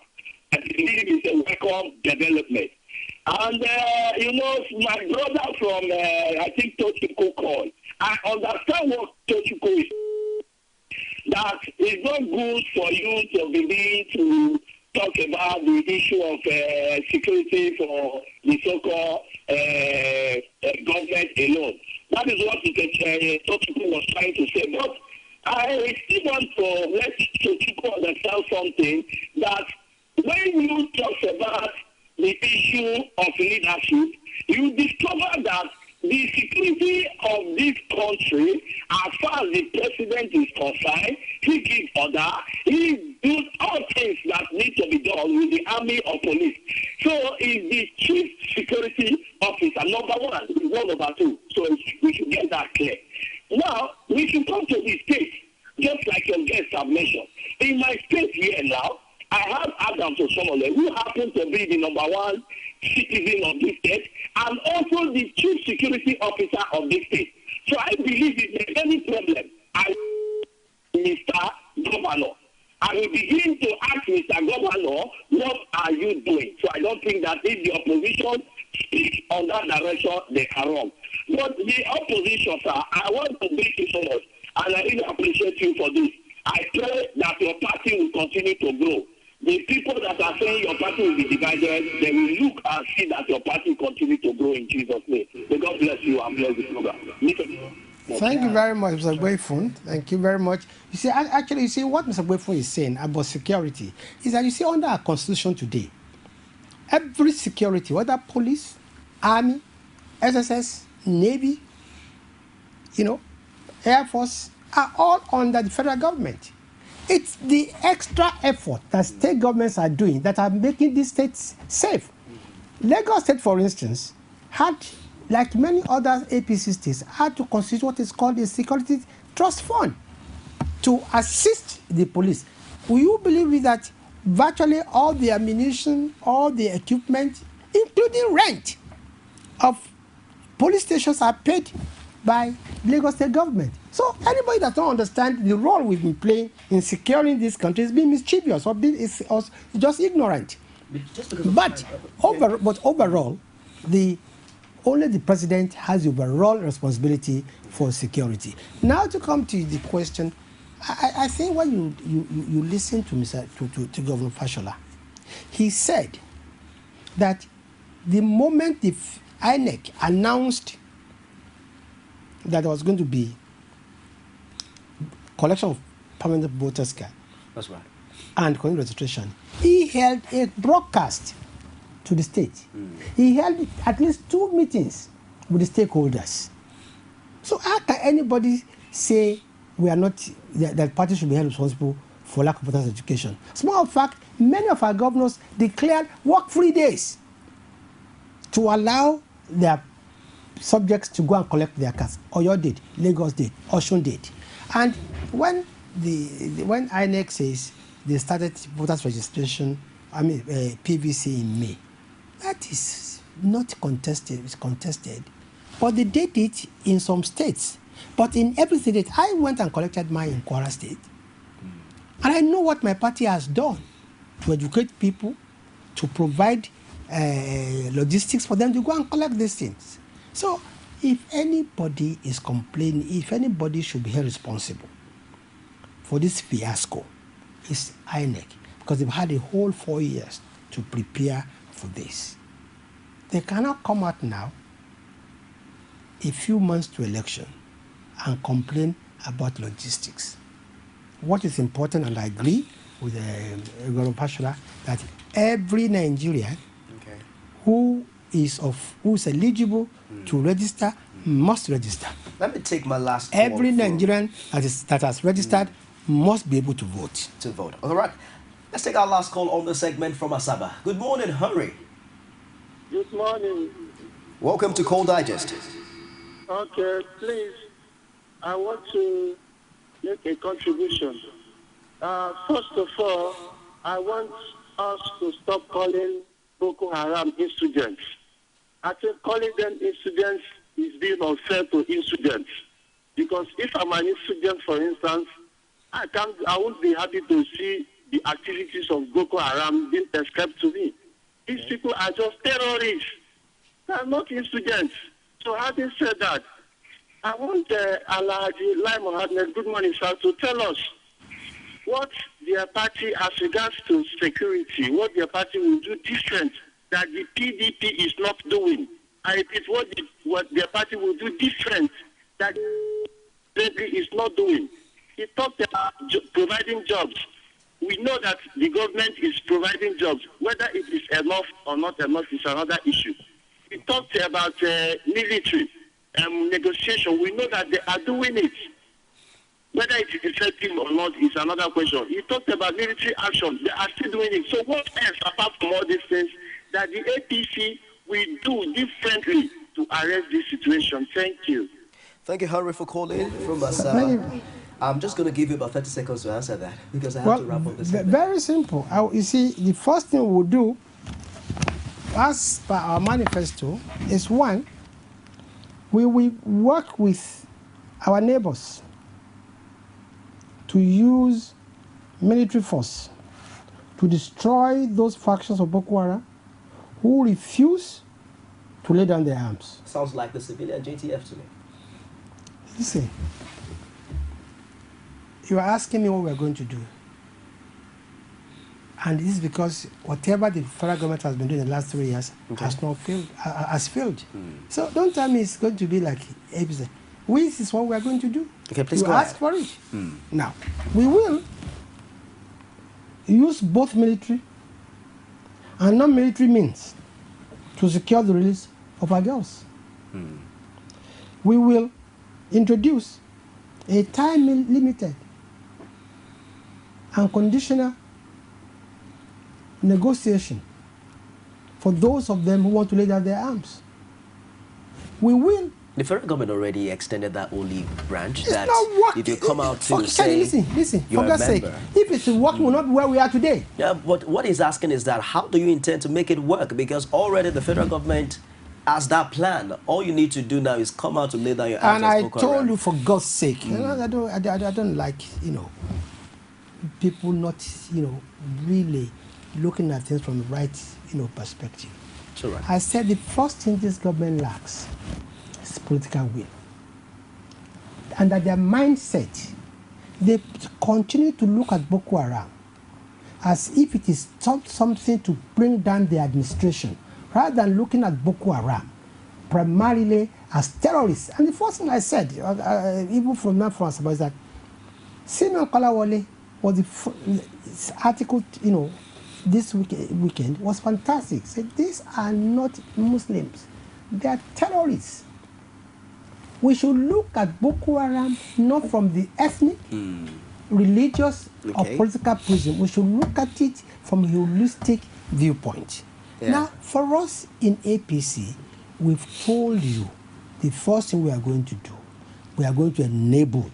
I believe it's a welcome development. And, my brother from, I think, Tochiko called. I understand what Tochiko is. That it's not good for you to begin to talk about the issue of security for the so-called government alone. That is what Tochiko was trying to say. But I still want to let Tochiko understand something, that when you talk about the issue of leadership, you discover that the security of this country, as far as the president is concerned, he gives order, he does all things that need to be done with the army or police. So is the chief security officer number one, is not number two. So we should get that clear. Now, we should come to the state, just like your guests have mentioned. In my state here now, I have Adam Osomole, who happens to be the number one citizen of this state, and also the chief security officer of this state. So I believe if there's any problem, Mr. Governor, I will begin to ask Mr. Governor, what are you doing? So I don't think that if the opposition speaks on that direction, they are wrong. But the opposition, sir, I want to thank you so much, and I really appreciate you for this. I pray that your party will continue to grow. The people that are saying your party will be divided, they will look and see that your party continue to grow in Jesus' name. May God bless you and bless the program. Thank you very much, Mr. Boyfun. Thank you very much. You see, actually, you see what Mr. Boyfun is saying about security is that you see under our constitution today, every security, whether police, army, SSS, Navy, Air Force, are all under the federal government. It's the extra effort that state governments are doing that are making these states safe. Lagos State, for instance, had, like many other APC states, had to constitute what is called a security trust fund to assist the police. Will you believe that virtually all the ammunition, all the equipment, including rent of police stations, are paid by Lagos State government? So anybody that don't understand the role we've been playing in securing this country is being mischievous or just ignorant. But overall, only the president has the overall responsibility for security. Now to come to the question, I think when you listen to Governor Fashola, he said that the moment the INEC announced that there was going to be collection of permanent voters card, that's right, and registration, he held a broadcast to the state. He held at least 2 meetings with the stakeholders. So how can anybody say we are not, that parties should be held responsible for lack of voters education? Small fact, many of our governors declared work-free days to allow their subjects to go and collect their cards. Oyo did, Lagos did, Osun did. And when INEC says they started voters registration, PVC in May, that is not contested, it's contested. But they did it in some states. But in every state, I went and collected mine in Kwara State. And I know what my party has done to educate people, to provide logistics for them to go and collect these things. So if anybody is complaining, if anybody should be held responsible for this fiasco, it's INEC, because they've had a whole 4 years to prepare for this. They cannot come out now, a few months to election, and complain about logistics. What is important, and I agree with Governor Fashola, that every Nigerian who is eligible to register must register. Let me take my last call. Every Nigerian that has registered must be able to vote. All right. Let's take our last call on the segment from Asaba. Good morning, Henry. Good morning. Welcome to Call Digest. Okay, please, I want to make a contribution. First of all, I want us to stop calling Boko Haram insurgents. I think calling them insurgents is being unfair to insurgents. Because if I'm an insurgent, for instance, I won't be happy to see the activities of Boko Haram being prescribed to me. These people are just terrorists. They are not insurgents. So having said that, I want LAI MOHAMMED, good morning, sir, to tell us what their party, as regards to security, what their party will do different that the PDP is not doing. I repeat, what their party will do different that the PDP is not doing. He talked about providing jobs. We know that the government is providing jobs. Whether it is enough or not enough is another issue. He talked about military negotiation. We know that they are doing it. Whether it is effective or not is another question. He talked about military action. They are still doing it. So what else, apart from all these things, that the APC will do differently to arrest this situation? Thank you. Thank you, Henry, for calling from Asaba. I'm just going to give you about 30 seconds to answer that, because I have to wrap up this. Very simple. You see, the first thing we'll do, as per our manifesto, is one, we will work with our neighbors to use military force to destroy those factions of Boko Haram who refuse to lay down their arms. Sounds like the civilian JTF to me. Listen, you are asking me what we are going to do. And this is because whatever the federal government has been doing in the last 3 years has not failed, has failed. So don't tell me it's going to be like ABC. This is what we are going to do. Okay, please you go ask ahead. for it. Now, we will use both military and non-military means to secure the release of our girls. We will introduce a time-limited and conditional negotiation for those of them who want to lay down their arms. We will. The federal government already extended that olive branch. It's that not working. if you come out to say, listen, you're for a God's sake, member. if it's working, we'll not be where we are today. Yeah, but what he's asking is that how do you intend to make it work? Because already the federal government has that plan. All you need to do now is come out to lay down your arms. And I told you, for God's sake, you know, I don't like, you know, people not, you know, really looking at things from the right, you know, perspective. Sure. I said the first thing this government lacks is political will. And that their mindset, they continue to look at Boko Haram as if it is something to bring down the administration, rather than looking at Boko Haram primarily as terrorists. And the first thing I said, even from that France, was that Simeon Kalawole was the article, you know, this weekend was fantastic. Said these are not Muslims, they are terrorists. We should look at Boko Haram not from the ethnic, religious, or political prism. We should look at it from a holistic viewpoint. Yeah. Now, for us in APC, we've told you the first thing we are going to do, we are going to enable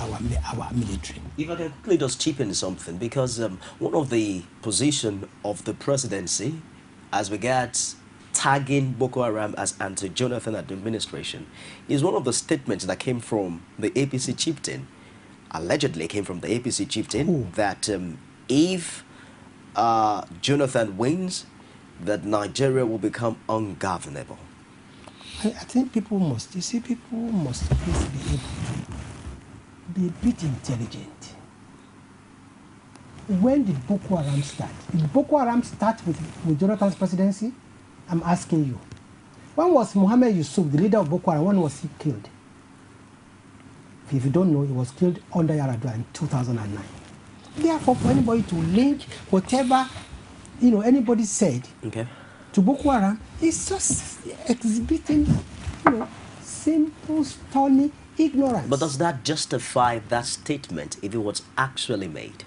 our military. If I can quickly just chip in something, because one of the position of the presidency as regards tagging Boko Haram as anti-Jonathan administration is one of the statements that came from the APC chieftain, allegedly came from the APC chieftain, that if Jonathan wins, that Nigeria will become ungovernable. I think people must, you see, people must please be able to be a bit intelligent. When did Boko Haram start? Did Boko Haram start with Jonathan's presidency? I'm asking you. When was Mohammed Yusuf, the leader of Boko Haram, when was he killed? If you don't know, he was killed under Yaradua in 2009. Therefore, for anybody to link whatever, you know, anybody said to Boko Haram, it's just exhibiting, you know, simple, stony ignorance. But does that justify that statement if it was actually made?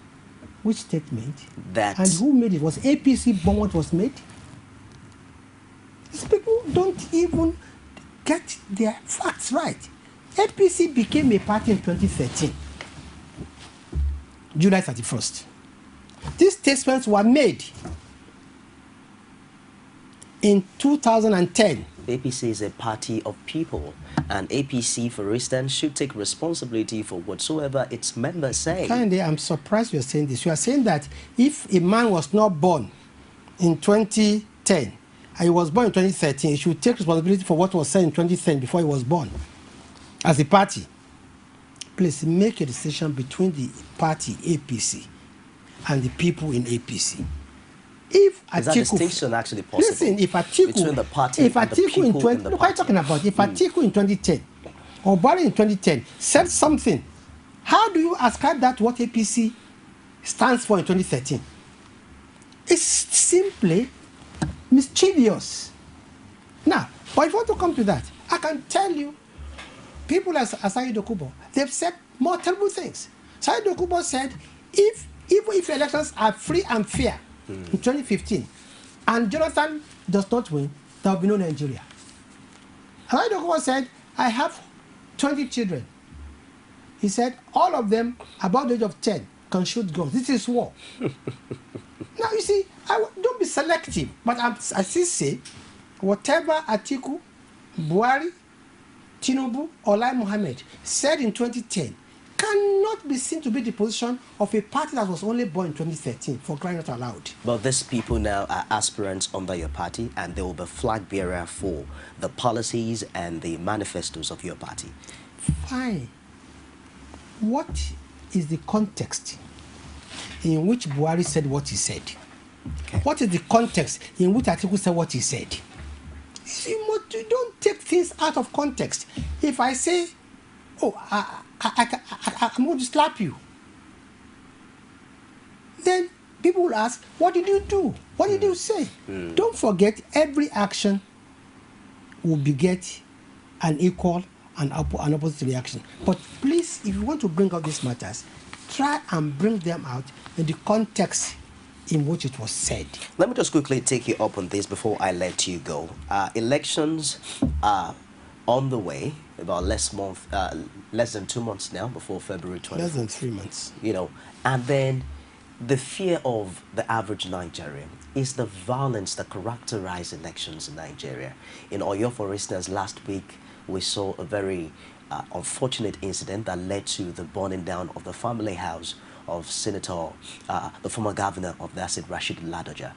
Which statement? That. And who made it? Was APC born what was made? These people don't even get their facts right. APC became a party in 2013, July 31st. These statements were made in 2010. APC is a party of people, and APC, for instance, should take responsibility for whatsoever its members say. Kande, I'm surprised you're saying this. You are saying that if a man was not born in 2010 and he was born in 2013, he should take responsibility for what was said in 2010 before he was born as a party. Please make a decision between the party APC and the people in APC. If is that distinction actually possible? Listen, if Atiku, between the party and the people in 20, in the look, party? what are you talking about? If Atiku in 2010 or Buhari in 2010 said something, how do you ascribe that to what APC stands for in 2013? It's simply mischievous. Now, but if you want to come to that, I can tell you, people like Asai Dokubo, they've said more terrible things. Asai Dokubo said, even if elections are free and fair in 2015, and Jonathan does not win, there will be no Nigeria. Asai Dokubo said, I have 20 children. He said, all of them above the age of 10 can shoot guns. This is war. Now, you see, don't be selective, but I still say, whatever Atiku, Buhari, Tinubu, or Lai Mohammed said in 2010 cannot be seen to be the position of a party that was only born in 2013, for crying out aloud. But these people now are aspirants under your party, and they will be flag bearer for the policies and the manifestos of your party. Fine. What is the context in which Buhari said what he said? Okay. What is the context in which Atiku said what he said? You don't take things out of context. If I say oh, I'm going to slap you. Then people will ask, what did you do? What did you say? Don't forget, every action will beget an equal and opposite reaction. But please, if you want to bring out these matters, try and bring them out in the context in which it was said. Let me just quickly take you up on this before I let you go. Elections are on the way, about less than 2 months now before February 24th. Less than 3 months. You know, and then the fear of the average Nigerian is the violence that characterizes elections in Nigeria. In Oyo, for instance, last week we saw a very unfortunate incident that led to the burning down of the family house of Senator, the former governor of that state, Rashid Ladoja.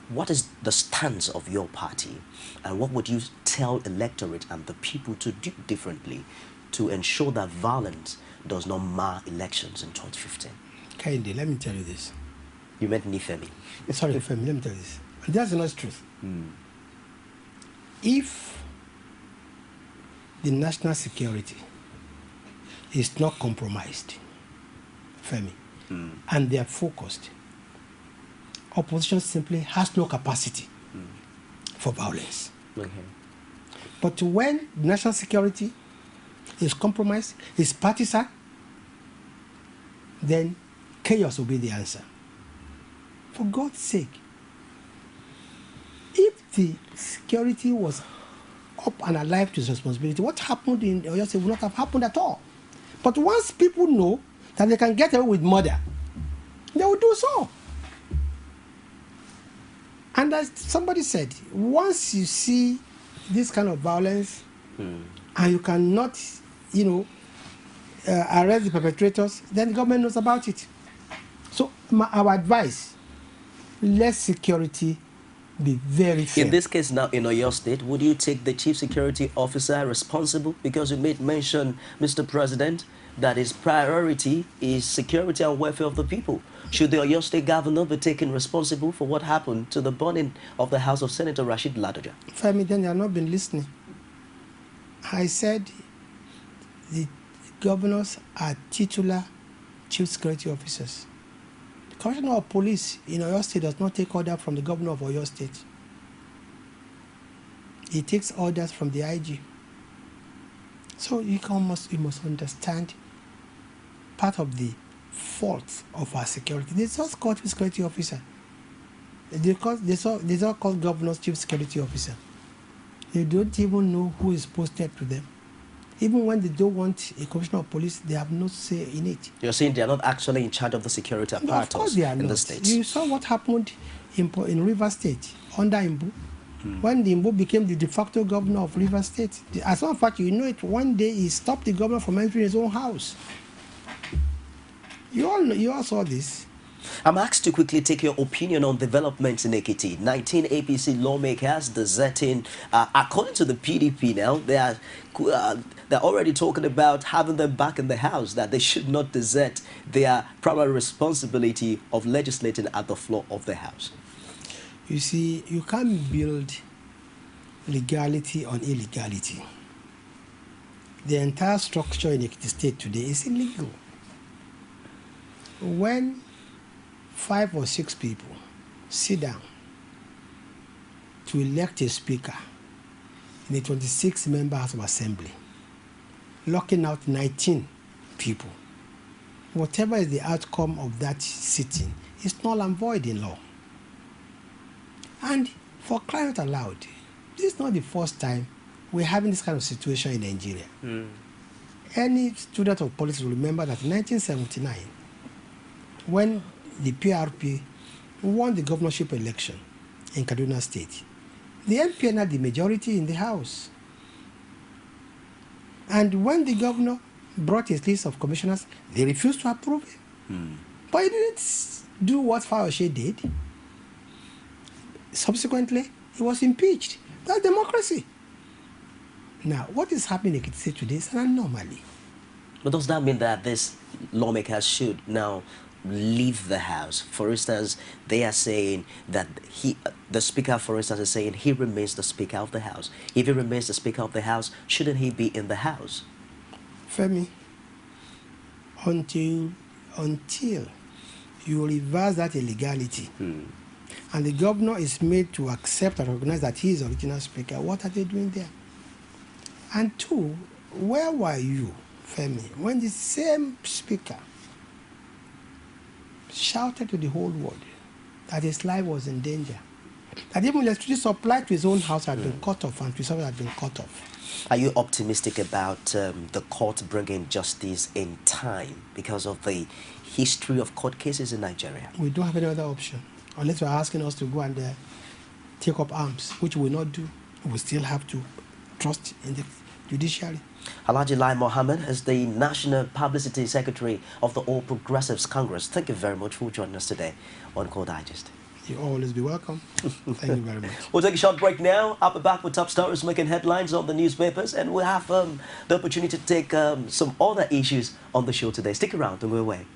What is the stance of your party, and what would you tell electorate and the people to do differently to ensure that violence does not mar elections in 2015? Kainde, let me tell you this. You meant Nifemi. Sorry, Femi, let me tell you this. That's not the truth. If the national security is not compromised, Femi, and they are focused, opposition simply has no capacity for violence. Okay. But when national security is compromised, is partisan, then chaos will be the answer. For God's sake, if the security was up and alive to its responsibility, what happened in Oyo State would not have happened at all. But once people know that they can get away with murder, they will do so. And as somebody said, once you see this kind of violence and you cannot, arrest the perpetrators, then the government knows about it. So our advice, let security be very fair. In this case now in Oyo State, would you take the chief security officer responsible? Because you made mention, Mr. President, that his priority is security and welfare of the people. Should the Oyo State governor be taken responsible for what happened to the burning of the house of Senator Rashid Ladoja? Femi, then you have not been listening. I said the governors are titular chief security officers. The commissioner of police in Oyo State does not take order from the governor of Oyo State. He takes orders from the IG. So you must understand part of the fault of our security. They just call chief security officer. They don't call governors chief security officer. They don't even know who is posted to them. Even when they don't want a commissioner of police, they have no say in it. You're saying they are not actually in charge of the security apparatus in the state? You saw what happened in River State under Imbu. When the Imbu became the de facto governor of River State. As a matter of fact, you know it, one day he stopped the governor from entering his own house. You all saw this. I'm asked to quickly take your opinion on developments in Ekiti. 19 APC lawmakers deserting, according to the PDP now, they're already talking about having them back in the house, that they should not desert their primary responsibility of legislating at the floor of the house. You see, you can't build legality on illegality. The entire structure in Ekiti State today is illegal. When 5 or 6 people sit down to elect a speaker in a 26-member House of Assembly, locking out 19 people, whatever is the outcome of that sitting is null and void in law. And for crying out aloud, this is not the first time we're having this kind of situation in Nigeria. Any student of politics will remember that in 1979, when the PRP won the governorship election in Kaduna State, the MPN had the majority in the House. And when the governor brought his list of commissioners, they refused to approve him. But he didn't do what Fayose did. Subsequently, he was impeached. That's democracy. Now, what is happening in Ekiti State today is an anomaly. But does that mean that these lawmakers should now leave the house? For instance, they are saying that the speaker, for instance, is saying he remains the speaker of the house. If he remains the speaker of the house, shouldn't he be in the house? Femi, until you reverse that illegality, and the governor is made to accept and recognize that he is the original speaker, what are they doing there? And two, where were you, Femi, when the same speaker shouted to the whole world that his life was in danger, that even electricity supply to his own house had been cut off and to his house had been cut off? Are you optimistic about the court bringing justice in time because of the history of court cases in Nigeria? We don't have any other option, unless you're asking us to go and take up arms, which we will not do. We still have to trust in the judiciary. LAI MOHAMMED is the National Publicity Secretary of the All Progressives Congress. Thank you very much for joining us today on Core Digest. You'll always be welcome. Thank you very much. We'll take a short break now. I'll be back with top stories making headlines on the newspapers, and we'll have the opportunity to take some other issues on the show today. Stick around, don't go away.